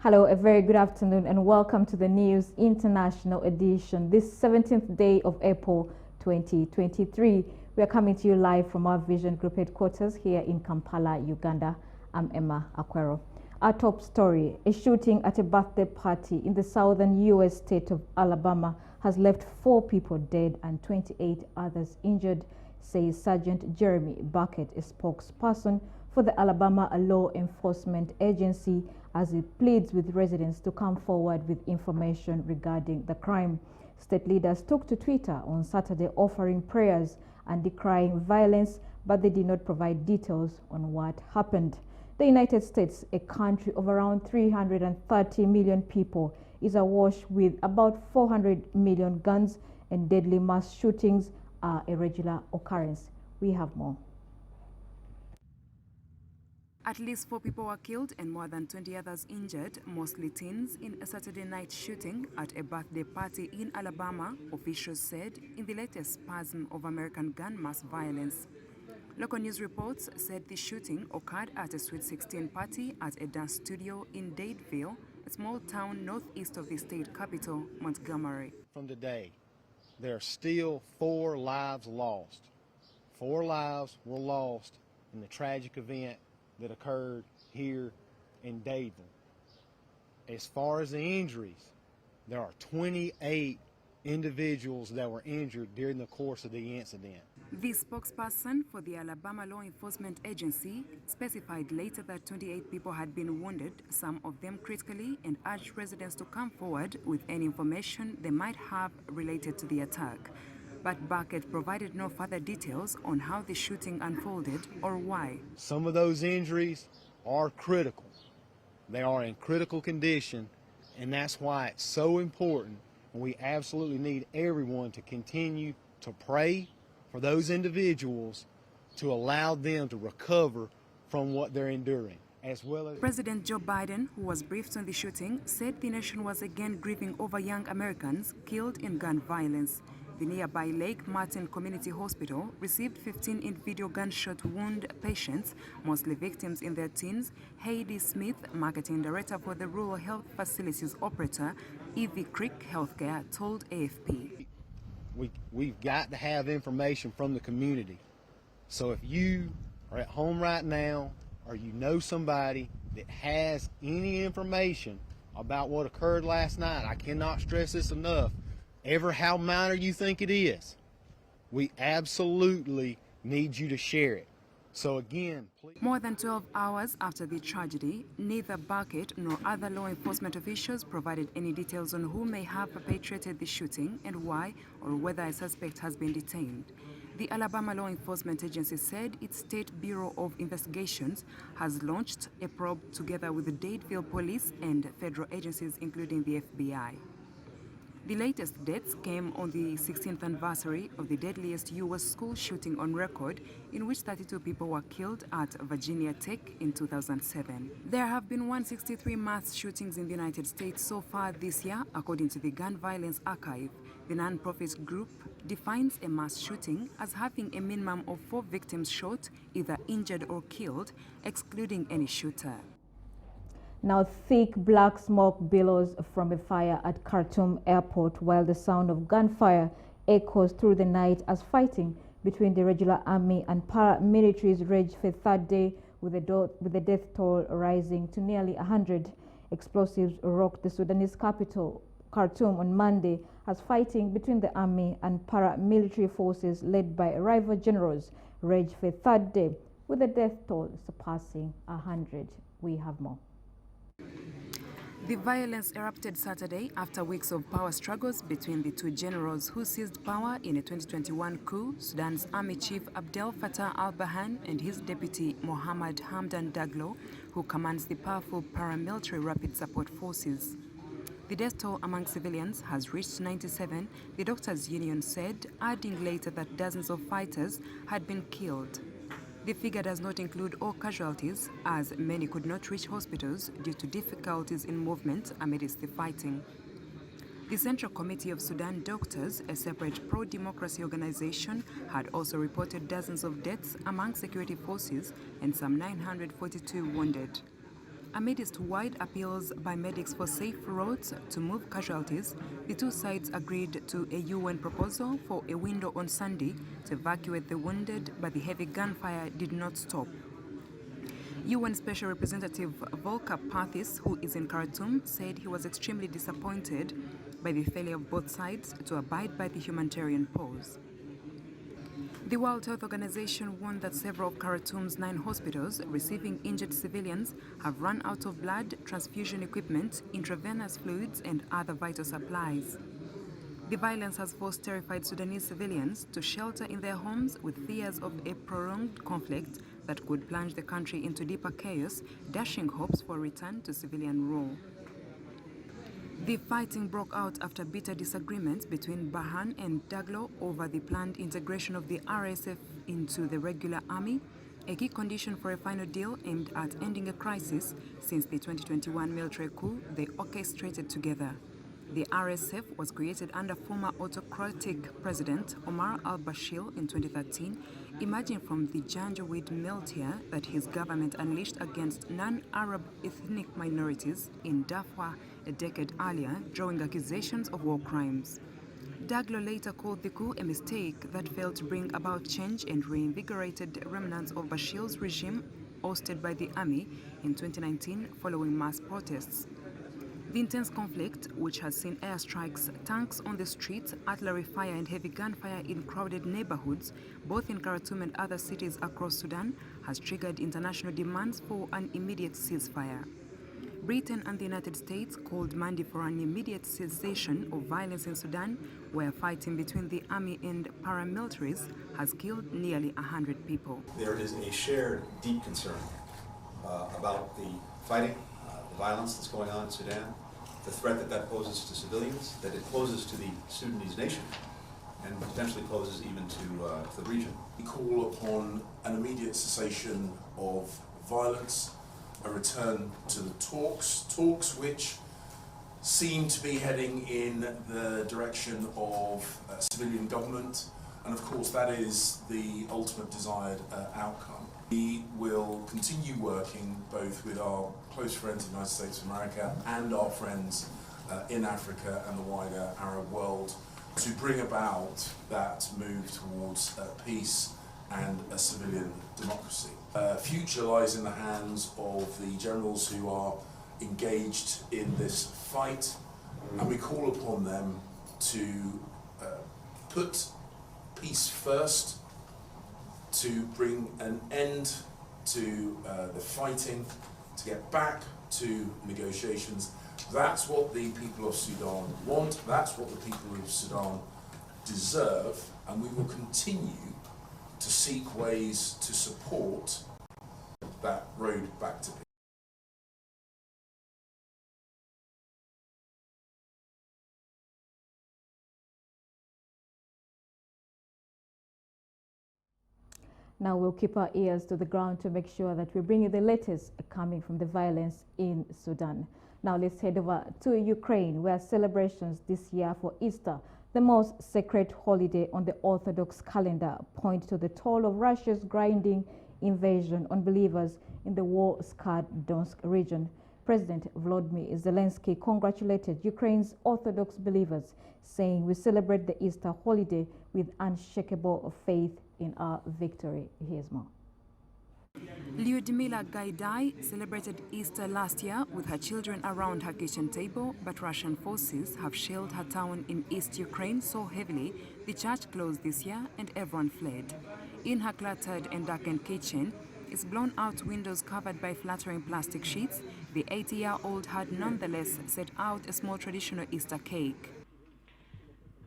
Hello, a very good afternoon and welcome to the News International Edition, this 17th day of April 2023. We are coming to you live from our Vision Group headquarters here in Kampala, Uganda. I'm Emma Akwero. Our top story, a shooting at a birthday party in the southern U.S. state of Alabama has left 4 people dead and 28 others injured, says Sergeant Jeremy Bucket, a spokesperson for the Alabama Law Enforcement Agency, as it pleads with residents to come forward with information regarding the crime. State leaders took to Twitter on Saturday offering prayers and decrying violence, but they did not provide details on what happened. The United States, a country of around 330 million people, is awash with about 400 million guns, and deadly mass shootings are a regular occurrence. We have more. At least 4 people were killed and more than 20 others injured, mostly teens, in a Saturday night shooting at a birthday party in Alabama, officials said, in the latest spasm of American gun mass violence. Local news reports said the shooting occurred at a Sweet 16 party at a dance studio in Dadeville, a small town northeast of the state capital, Montgomery. From today, there are still 4 lives lost. 4 lives were lost in the tragic event that occurred here in Dadeville. As far as the injuries, there are 28 individuals that were injured during the course of the incident. The spokesperson for the Alabama Law Enforcement Agency specified later that 28 people had been wounded, some of them critically, and urged residents to come forward with any information they might have related to the attack. But Bucket provided no further details on how the shooting unfolded or why. Some of those injuries are critical. They are in critical condition, and that's why it's so important, and we absolutely need everyone to continue to pray for those individuals to allow them to recover from what they're enduring. As well as President Joe Biden, who was briefed on the shooting, said the nation was again grieving over young Americans killed in gun violence. The nearby Lake Martin Community Hospital received 15 individual gunshot wound patients, mostly victims in their teens. Heidi Smith, marketing director for the Rural Health Facilities Operator, Ivy Creek Healthcare, told AFP. We've got to have information from the community. So if you are at home right now or you know somebody that has any information about what occurred last night, I cannot stress this enough, ever how minor you think it is, we absolutely need you to share it. So again, please. More than 12 hours after the tragedy, neither Bucket nor other law enforcement officials provided any details on who may have perpetrated the shooting and why, or whether a suspect has been detained. The Alabama Law Enforcement Agency said its State Bureau of Investigations has launched a probe together with the Dadeville Police and federal agencies, including the FBI. The latest deaths came on the 16th anniversary of the deadliest U.S. school shooting on record, in which 32 people were killed at Virginia Tech in 2007. There have been 163 mass shootings in the United States so far this year, according to the Gun Violence Archive. The non-profit group defines a mass shooting as having a minimum of 4 victims shot, either injured or killed, excluding any shooter. Now, thick black smoke billows from a fire at Khartoum airport, while the sound of gunfire echoes through the night as fighting between the regular army and paramilitaries raged for a 3rd day, with the death toll rising to nearly 100. Explosives rocked the Sudanese capital, Khartoum, on Monday as fighting between the army and paramilitary forces led by rival generals raged for a 3rd day, with the death toll surpassing 100. We have more. The violence erupted Saturday after weeks of power struggles between the 2 generals who seized power in a 2021 coup, Sudan's Army Chief Abdel Fattah al-Burhan and his deputy Mohammed Hamdan Daglo, who commands the powerful paramilitary Rapid Support Forces. The death toll among civilians has reached 97, the doctors' union said, adding later that dozens of fighters had been killed. The figure does not include all casualties, as many could not reach hospitals due to difficulties in movement amidst the fighting. The Central Committee of Sudan Doctors, a separate pro-democracy organization, had also reported dozens of deaths among security forces and some 942 wounded. Amidst wide appeals by medics for safe roads to move casualties, the two sides agreed to a UN proposal for a window on Sunday to evacuate the wounded, but the heavy gunfire did not stop. UN Special Representative Volker Perthes, who is in Khartoum, said he was extremely disappointed by the failure of both sides to abide by the humanitarian pause. The World Health Organization warned that several of Khartoum's 9 hospitals receiving injured civilians have run out of blood, transfusion equipment, intravenous fluids, and other vital supplies. The violence has forced terrified Sudanese civilians to shelter in their homes with fears of a prolonged conflict that could plunge the country into deeper chaos, dashing hopes for a return to civilian rule. The fighting broke out after bitter disagreements between Burhan and Daglo over the planned integration of the RSF into the regular army, a key condition for a final deal aimed at ending a crisis since the 2021 military coup they orchestrated together. The RSF was created under former autocratic President Omar al-Bashir in 2013, emerging from the Janjaweed militia that his government unleashed against non-Arab ethnic minorities in Darfur a decade earlier, drawing accusations of war crimes. Daglo later called the coup a mistake that failed to bring about change and reinvigorated remnants of Bashir's regime ousted by the army in 2019 following mass protests. The intense conflict, which has seen airstrikes, tanks on the streets, artillery fire and heavy gunfire in crowded neighborhoods, both in Khartoum and other cities across Sudan, has triggered international demands for an immediate ceasefire. Britain and the United States called Monday for an immediate cessation of violence in Sudan, where fighting between the army and paramilitaries has killed nearly 100 people. There is a shared deep concern about the fighting, the violence that's going on in Sudan, the threat that poses to civilians, that it poses to the Sudanese nation, and potentially poses even to the region. We call upon an immediate cessation of violence, a return to the talks which seem to be heading in the direction of civilian government, and of course that is the ultimate desired outcome. We will continue working both with our close friends in the United States of America and our friends in Africa and the wider Arab world to bring about that move towards peace and a civilian democracy. Future lies in the hands of the generals who are engaged in this fight, and we call upon them to put peace first, to bring an end to the fighting, to get back to negotiations. That's what the people of Sudan want, that's what the people of Sudan deserve, and we will continue to seek ways to support that road back to peace. Now we'll keep our ears to the ground to make sure that we bring you the latest coming from the violence in Sudan. Now let's head over to Ukraine, where celebrations this year for Easter, the most sacred holiday on the Orthodox calendar, point to the toll of Russia's grinding invasion on believers in the war-scarred Donetsk region. President Volodymyr Zelensky congratulated Ukraine's Orthodox believers, saying, "We celebrate the Easter holiday with unshakable faith in our victory." Here's more. Lyudmila Gaidai celebrated Easter last year with her children around her kitchen table, but Russian forces have shelled her town in East Ukraine so heavily the church closed this year and everyone fled. In her cluttered and darkened kitchen, its blown-out windows covered by flattering plastic sheets, the 80-year-old had nonetheless set out a small traditional Easter cake.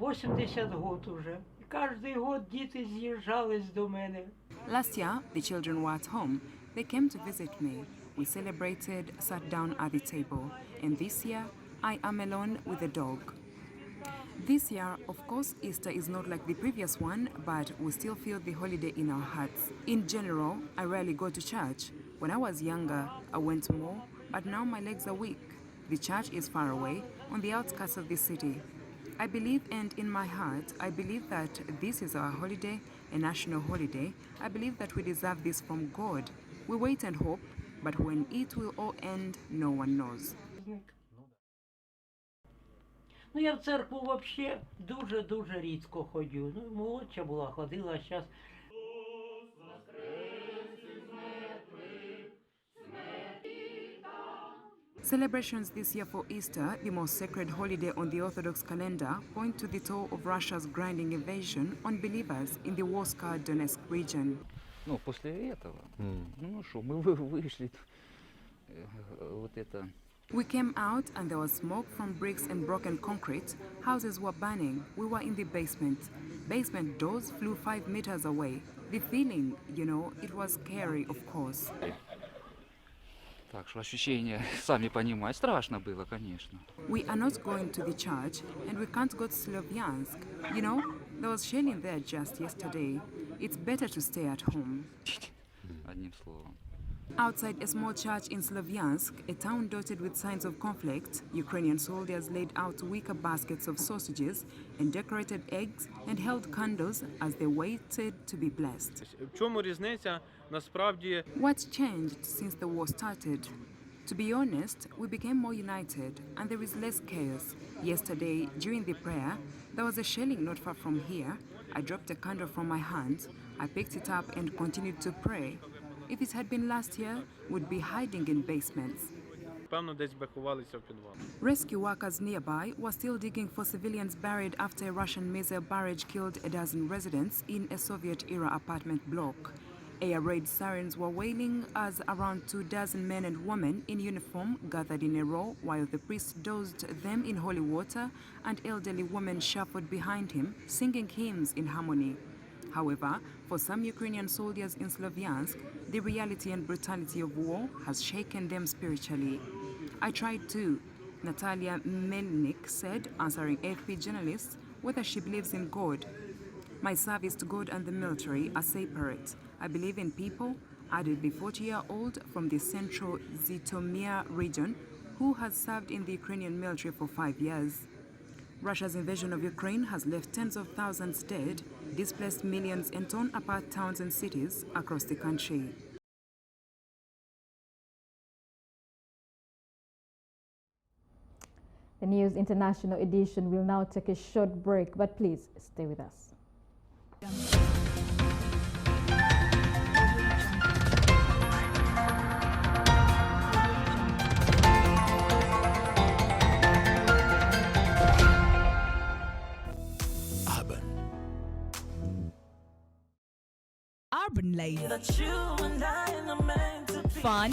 80 год уже. Каждый год діти з'їжджались до мене. Last year, the children were at home. They came to visit me. We celebrated, sat down at the table. And this year, I am alone with the dog. This year, of course, Easter is not like the previous one, but we still feel the holiday in our hearts. In general, I rarely go to church. When I was younger, I went more, but now my legs are weak. The church is far away, on the outskirts of the city. I believe, and in my heart, I believe that this is our holiday, a national holiday. I believe that we deserve this from God. We wait and hope, But when it will all end, no one knows. Ну, я в церкву взагалі дуже рідко ходжу. Ну, молодша була, ходила, а зараз... Celebrations this year for Easter, the most sacred holiday on the Orthodox calendar, point to the toll of Russia's grinding invasion on believers in the war-scarred Donetsk region. Ну, после этого, ну что, мы вышли, вот это... We came out and there was smoke from bricks and broken concrete. Houses were burning. We were in the basement. Basement doors flew 5 meters away. The feeling, you know, it was scary, of course. Так что ощущения, сами понимаете, страшно было, конечно. We are not going to the church and we can't go to Slovyansk. You know, there was shelling there just yesterday. It's better to stay at home. Одним словом. Outside a small church in Slovyansk, a town dotted with signs of conflict, Ukrainian soldiers laid out wicker baskets of sausages and decorated eggs and held candles as they waited to be blessed. В чому різниця насправді? What's changed since the war started? To be honest, we became more united and there is less chaos. Yesterday, during the prayer, there was a shelling not far from here. I dropped a candle from my hand. I picked it up and continued to pray. If it had been last year, we'd be hiding in basements. Певно, десь би ховалися в підвал. Rescue workers nearby were still digging for civilians buried after a Russian missile barrage killed a dozen residents in a Soviet-era apartment block. Air raid sirens were wailing as around 24 men and women in uniform gathered in a row while the priest dosed them in holy water and elderly women shuffled behind him, singing hymns in harmony. However, for some Ukrainian soldiers in Slovyansk, the reality and brutality of war has shaken them spiritually. I tried too, Natalia Melnik said, answering AFP journalists whether she believes in God. My service to God and the military are separate. I believe in people, added the 40-year-old from the central Zhytomyr region who has served in the Ukrainian military for 5 years. Russia's invasion of Ukraine has left tens of thousands dead, displaced millions and torn apart towns and cities across the country. The News International edition will now take a short break, but please stay with us. Urban Life. Fun.